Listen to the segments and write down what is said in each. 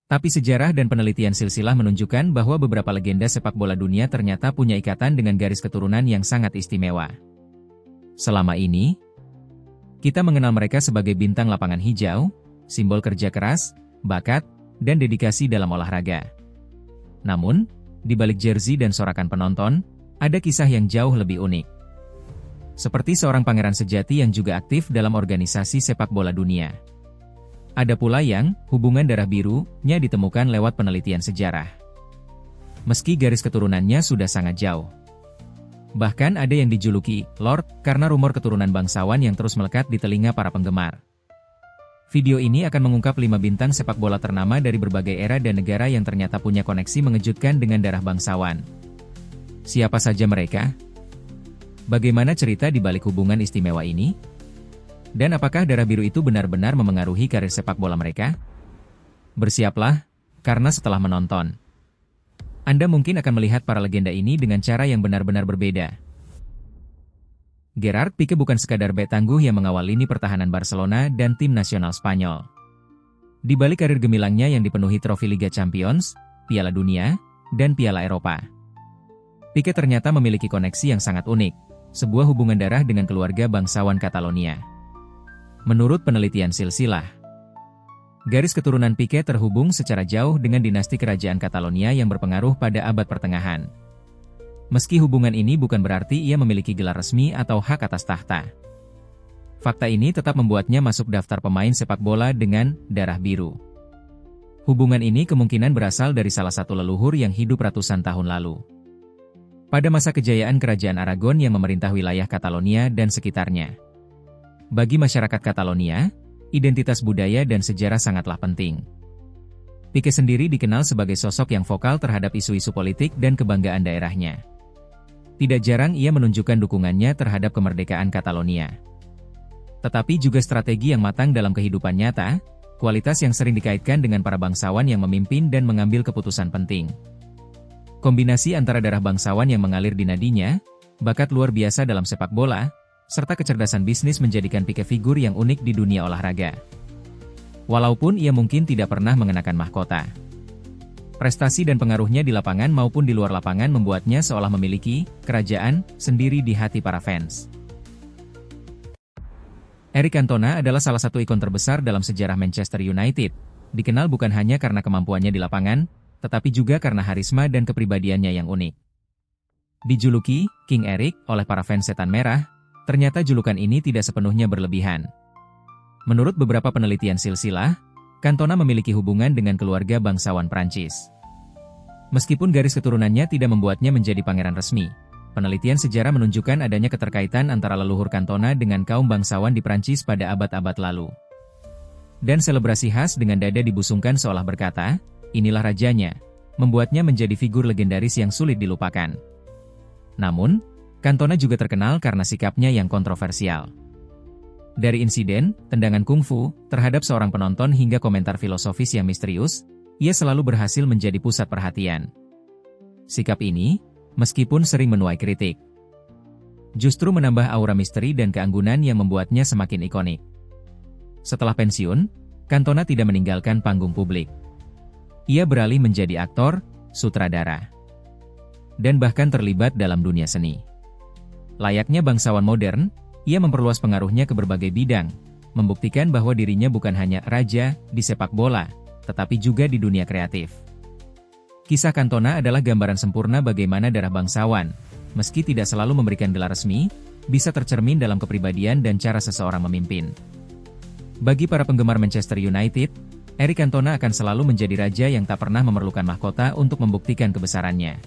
Tapi sejarah dan penelitian silsilah menunjukkan bahwa beberapa legenda sepak bola dunia ternyata punya ikatan dengan garis keturunan yang sangat istimewa. Selama ini, kita mengenal mereka sebagai bintang lapangan hijau, simbol kerja keras, bakat, dan dedikasi dalam olahraga. Namun, di balik jersey dan sorakan penonton, ada kisah yang jauh lebih unik. Seperti seorang pangeran sejati yang juga aktif dalam organisasi sepak bola dunia. Ada pula yang, hubungan darah birunya ditemukan lewat penelitian sejarah. Meski garis keturunannya sudah sangat jauh. Bahkan ada yang dijuluki Lord karena rumor keturunan bangsawan yang terus melekat di telinga para penggemar. Video ini akan mengungkap 5 bintang sepak bola ternama dari berbagai era dan negara yang ternyata punya koneksi mengejutkan dengan darah bangsawan. Siapa saja mereka? Bagaimana cerita di balik hubungan istimewa ini? Dan apakah darah biru itu benar-benar memengaruhi karir sepak bola mereka? Bersiaplah, karena setelah menonton, Anda mungkin akan melihat para legenda ini dengan cara yang benar-benar berbeda. Gerard Pique bukan sekadar bek tangguh yang mengawal lini pertahanan Barcelona dan tim nasional Spanyol. Di balik karir gemilangnya yang dipenuhi trofi Liga Champions, Piala Dunia, dan Piala Eropa, Pique ternyata memiliki koneksi yang sangat unik, sebuah hubungan darah dengan keluarga bangsawan Catalonia. Menurut penelitian silsilah, garis keturunan Pique terhubung secara jauh dengan dinasti kerajaan Catalonia yang berpengaruh pada abad pertengahan. Meski hubungan ini bukan berarti ia memiliki gelar resmi atau hak atas tahta. Fakta ini tetap membuatnya masuk daftar pemain sepak bola dengan darah biru. Hubungan ini kemungkinan berasal dari salah satu leluhur yang hidup ratusan tahun lalu. Pada masa kejayaan Kerajaan Aragon yang memerintah wilayah Catalonia dan sekitarnya. Bagi masyarakat Catalonia, identitas budaya dan sejarah sangatlah penting. Pique sendiri dikenal sebagai sosok yang vokal terhadap isu-isu politik dan kebanggaan daerahnya. Tidak jarang ia menunjukkan dukungannya terhadap kemerdekaan Catalonia. Tetapi juga strategi yang matang dalam kehidupan nyata, kualitas yang sering dikaitkan dengan para bangsawan yang memimpin dan mengambil keputusan penting. Kombinasi antara darah bangsawan yang mengalir di nadinya, bakat luar biasa dalam sepak bola, serta kecerdasan bisnis menjadikan Pique figur yang unik di dunia olahraga. Walaupun ia mungkin tidak pernah mengenakan mahkota. Prestasi dan pengaruhnya di lapangan maupun di luar lapangan membuatnya seolah memiliki kerajaan sendiri di hati para fans. Eric Cantona adalah salah satu ikon terbesar dalam sejarah Manchester United, dikenal bukan hanya karena kemampuannya di lapangan, tetapi juga karena harisma dan kepribadiannya yang unik. Dijuluki King Eric oleh para fans Setan Merah, ternyata julukan ini tidak sepenuhnya berlebihan. Menurut beberapa penelitian silsilah, Cantona memiliki hubungan dengan keluarga bangsawan Prancis. Meskipun garis keturunannya tidak membuatnya menjadi pangeran resmi, penelitian sejarah menunjukkan adanya keterkaitan antara leluhur Cantona dengan kaum bangsawan di Prancis pada abad-abad lalu. Dan selebrasi khas dengan dada dibusungkan seolah berkata, "Inilah rajanya," membuatnya menjadi figur legendaris yang sulit dilupakan. Namun, Cantona juga terkenal karena sikapnya yang kontroversial. Dari insiden, tendangan kungfu, terhadap seorang penonton hingga komentar filosofis yang misterius, ia selalu berhasil menjadi pusat perhatian. Sikap ini, meskipun sering menuai kritik, justru menambah aura misteri dan keanggunan yang membuatnya semakin ikonik. Setelah pensiun, Cantona tidak meninggalkan panggung publik. Ia beralih menjadi aktor, sutradara, dan bahkan terlibat dalam dunia seni. Layaknya bangsawan modern, ia memperluas pengaruhnya ke berbagai bidang, membuktikan bahwa dirinya bukan hanya raja di sepak bola, tetapi juga di dunia kreatif. Kisah Cantona adalah gambaran sempurna bagaimana darah bangsawan, meski tidak selalu memberikan gelar resmi, bisa tercermin dalam kepribadian dan cara seseorang memimpin. Bagi para penggemar Manchester United, Eric Cantona akan selalu menjadi raja yang tak pernah memerlukan mahkota untuk membuktikan kebesarannya.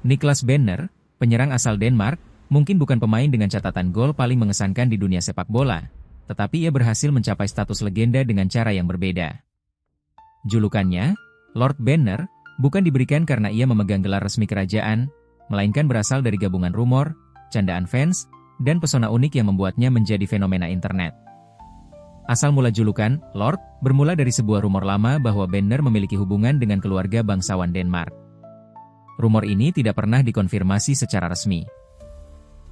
Niklas Bendtner, penyerang asal Denmark, mungkin bukan pemain dengan catatan gol paling mengesankan di dunia sepak bola, tetapi ia berhasil mencapai status legenda dengan cara yang berbeda. Julukannya, Lord Bendtner, bukan diberikan karena ia memegang gelar resmi kerajaan, melainkan berasal dari gabungan rumor, candaan fans, dan pesona unik yang membuatnya menjadi fenomena internet. Asal mula julukan, Lord, bermula dari sebuah rumor lama bahwa Bendtner memiliki hubungan dengan keluarga bangsawan Denmark. Rumor ini tidak pernah dikonfirmasi secara resmi.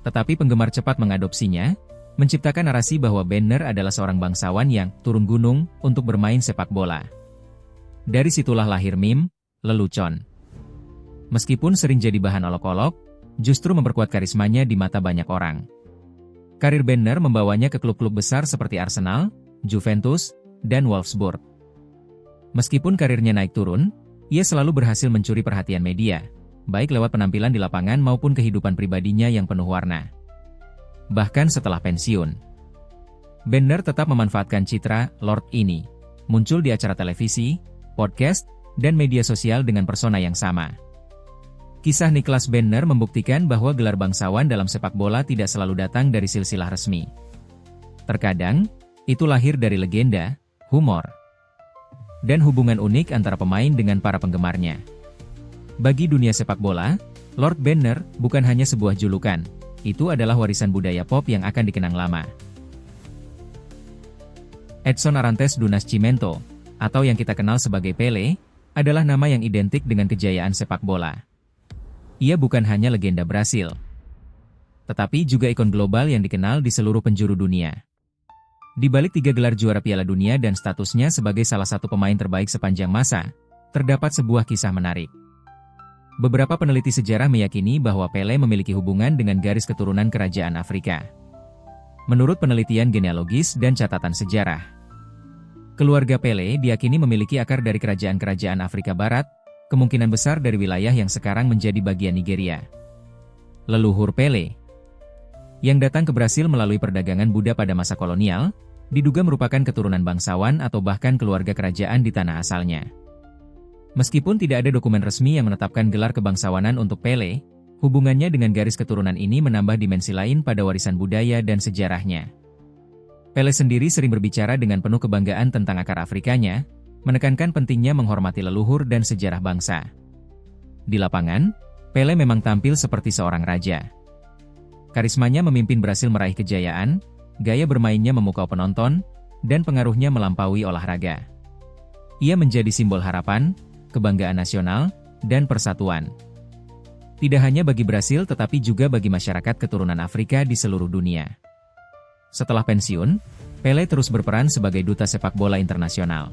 Tetapi penggemar cepat mengadopsinya, menciptakan narasi bahwa Banner adalah seorang bangsawan yang turun gunung untuk bermain sepak bola. Dari situlah lahir meme, lelucon. Meskipun sering jadi bahan olok-olok, justru memperkuat karismanya di mata banyak orang. Karir Banner membawanya ke klub-klub besar seperti Arsenal, Juventus, dan Wolfsburg. Meskipun karirnya naik turun, ia selalu berhasil mencuri perhatian media, baik lewat penampilan di lapangan maupun kehidupan pribadinya yang penuh warna. Bahkan setelah pensiun, Banner tetap memanfaatkan citra Lord ini, muncul di acara televisi, podcast, dan media sosial dengan persona yang sama. Kisah Niklas Banner membuktikan bahwa gelar bangsawan dalam sepak bola tidak selalu datang dari silsilah resmi. Terkadang, itu lahir dari legenda, humor, dan hubungan unik antara pemain dengan para penggemarnya. Bagi dunia sepak bola, Lord Banner bukan hanya sebuah julukan, itu adalah warisan budaya pop yang akan dikenang lama. Edson Arantes do Nascimento, atau yang kita kenal sebagai Pelé, adalah nama yang identik dengan kejayaan sepak bola. Ia bukan hanya legenda Brasil, tetapi juga ikon global yang dikenal di seluruh penjuru dunia. Di balik 3 gelar juara Piala Dunia dan statusnya sebagai salah satu pemain terbaik sepanjang masa, terdapat sebuah kisah menarik. Beberapa peneliti sejarah meyakini bahwa Pelé memiliki hubungan dengan garis keturunan kerajaan Afrika. Menurut penelitian genealogis dan catatan sejarah, keluarga Pelé diyakini memiliki akar dari kerajaan-kerajaan Afrika Barat, kemungkinan besar dari wilayah yang sekarang menjadi bagian Nigeria. Leluhur Pelé, yang datang ke Brasil melalui perdagangan Buddha pada masa kolonial, diduga merupakan keturunan bangsawan atau bahkan keluarga kerajaan di tanah asalnya. Meskipun tidak ada dokumen resmi yang menetapkan gelar kebangsawanan untuk Pelé, hubungannya dengan garis keturunan ini menambah dimensi lain pada warisan budaya dan sejarahnya. Pelé sendiri sering berbicara dengan penuh kebanggaan tentang akar Afrikanya, menekankan pentingnya menghormati leluhur dan sejarah bangsa. Di lapangan, Pelé memang tampil seperti seorang raja. Karismanya memimpin Brasil meraih kejayaan, gaya bermainnya memukau penonton, dan pengaruhnya melampaui olahraga. Ia menjadi simbol harapan, kebanggaan nasional, dan persatuan. Tidak hanya bagi Brasil tetapi juga bagi masyarakat keturunan Afrika di seluruh dunia. Setelah pensiun, Pelé terus berperan sebagai duta sepak bola internasional,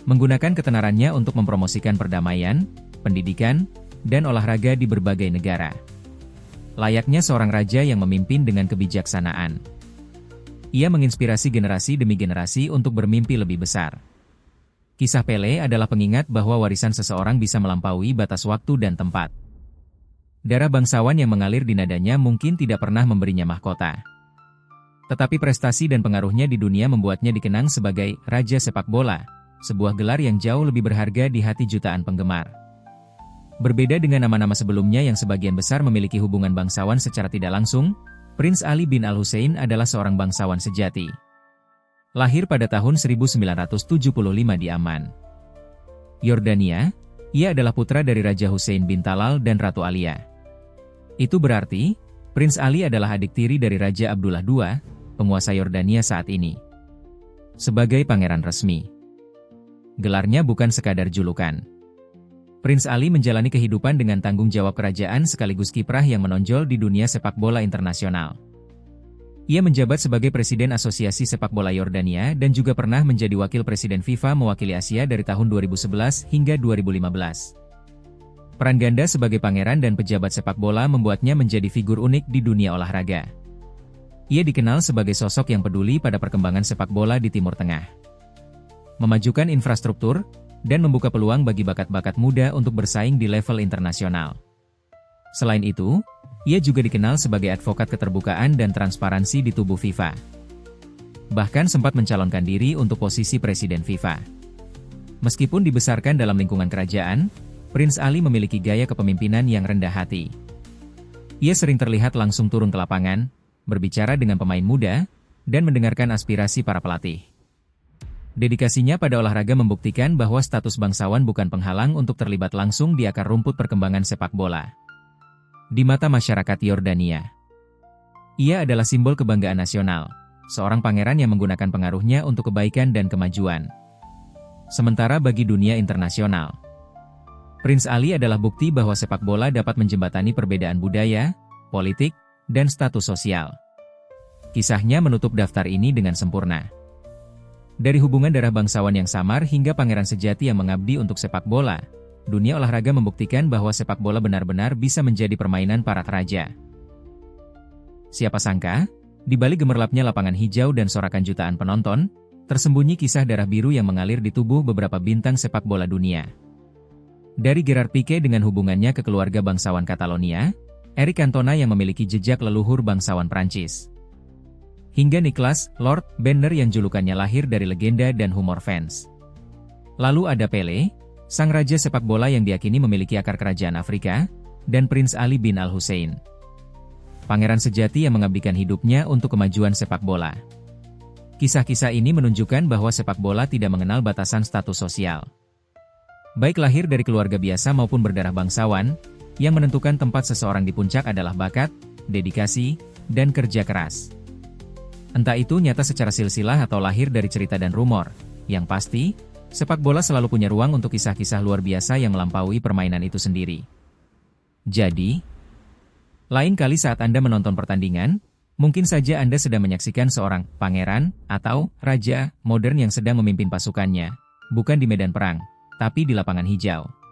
menggunakan ketenarannya untuk mempromosikan perdamaian, pendidikan, dan olahraga di berbagai negara. Layaknya seorang raja yang memimpin dengan kebijaksanaan, ia menginspirasi generasi demi generasi untuk bermimpi lebih besar. Kisah Pelé adalah pengingat bahwa warisan seseorang bisa melampaui batas waktu dan tempat. Darah bangsawan yang mengalir di nadanya mungkin tidak pernah memberinya mahkota, tetapi prestasi dan pengaruhnya di dunia membuatnya dikenang sebagai Raja Sepak Bola, sebuah gelar yang jauh lebih berharga di hati jutaan penggemar. Berbeda dengan nama-nama sebelumnya yang sebagian besar memiliki hubungan bangsawan secara tidak langsung, Prince Ali bin Al-Hussein adalah seorang bangsawan sejati. Lahir pada tahun 1975 di Amman, Yordania, ia adalah putra dari Raja Hussein bin Talal dan Ratu Alia. Itu berarti, Prince Ali adalah adik tiri dari Raja Abdullah II, penguasa Yordania saat ini. Sebagai pangeran resmi, gelarnya bukan sekadar julukan. Prince Ali menjalani kehidupan dengan tanggung jawab kerajaan sekaligus kiprah yang menonjol di dunia sepak bola internasional. Ia menjabat sebagai Presiden Asosiasi Sepak Bola Yordania dan juga pernah menjadi Wakil Presiden FIFA mewakili Asia dari tahun 2011 hingga 2015. Peran ganda sebagai pangeran dan pejabat sepak bola membuatnya menjadi figur unik di dunia olahraga. Ia dikenal sebagai sosok yang peduli pada perkembangan sepak bola di Timur Tengah, memajukan infrastruktur, dan membuka peluang bagi bakat-bakat muda untuk bersaing di level internasional. Selain itu, ia juga dikenal sebagai advokat keterbukaan dan transparansi di tubuh FIFA. Bahkan sempat mencalonkan diri untuk posisi Presiden FIFA. Meskipun dibesarkan dalam lingkungan kerajaan, Prince Ali memiliki gaya kepemimpinan yang rendah hati. Ia sering terlihat langsung turun ke lapangan, berbicara dengan pemain muda, dan mendengarkan aspirasi para pelatih. Dedikasinya pada olahraga membuktikan bahwa status bangsawan bukan penghalang untuk terlibat langsung di akar rumput perkembangan sepak bola. Di mata masyarakat Yordania, ia adalah simbol kebanggaan nasional, seorang pangeran yang menggunakan pengaruhnya untuk kebaikan dan kemajuan. Sementara bagi dunia internasional, Prince Ali adalah bukti bahwa sepak bola dapat menjembatani perbedaan budaya, politik, dan status sosial. Kisahnya menutup daftar ini dengan sempurna. Dari hubungan darah bangsawan yang samar hingga pangeran sejati yang mengabdi untuk sepak bola, dunia olahraga membuktikan bahwa sepak bola benar-benar bisa menjadi permainan para raja. Siapa sangka, di balik gemerlapnya lapangan hijau dan sorakan jutaan penonton, tersembunyi kisah darah biru yang mengalir di tubuh beberapa bintang sepak bola dunia. Dari Gerard Pique dengan hubungannya ke keluarga bangsawan Catalonia, Eric Cantona yang memiliki jejak leluhur bangsawan Prancis, hingga Nicolas Lord Banner yang julukannya lahir dari legenda dan humor fans. Lalu ada Pele, sang raja sepak bola yang diyakini memiliki akar kerajaan Afrika, dan Prince Ali bin Al-Hussein, pangeran sejati yang mengabdikan hidupnya untuk kemajuan sepak bola. Kisah-kisah ini menunjukkan bahwa sepak bola tidak mengenal batasan status sosial. Baik lahir dari keluarga biasa maupun berdarah bangsawan, yang menentukan tempat seseorang di puncak adalah bakat, dedikasi, dan kerja keras. Entah itu nyata secara silsilah atau lahir dari cerita dan rumor, yang pasti, sepak bola selalu punya ruang untuk kisah-kisah luar biasa yang melampaui permainan itu sendiri. Jadi, lain kali saat Anda menonton pertandingan, mungkin saja Anda sedang menyaksikan seorang pangeran atau raja modern yang sedang memimpin pasukannya, bukan di medan perang, tapi di lapangan hijau.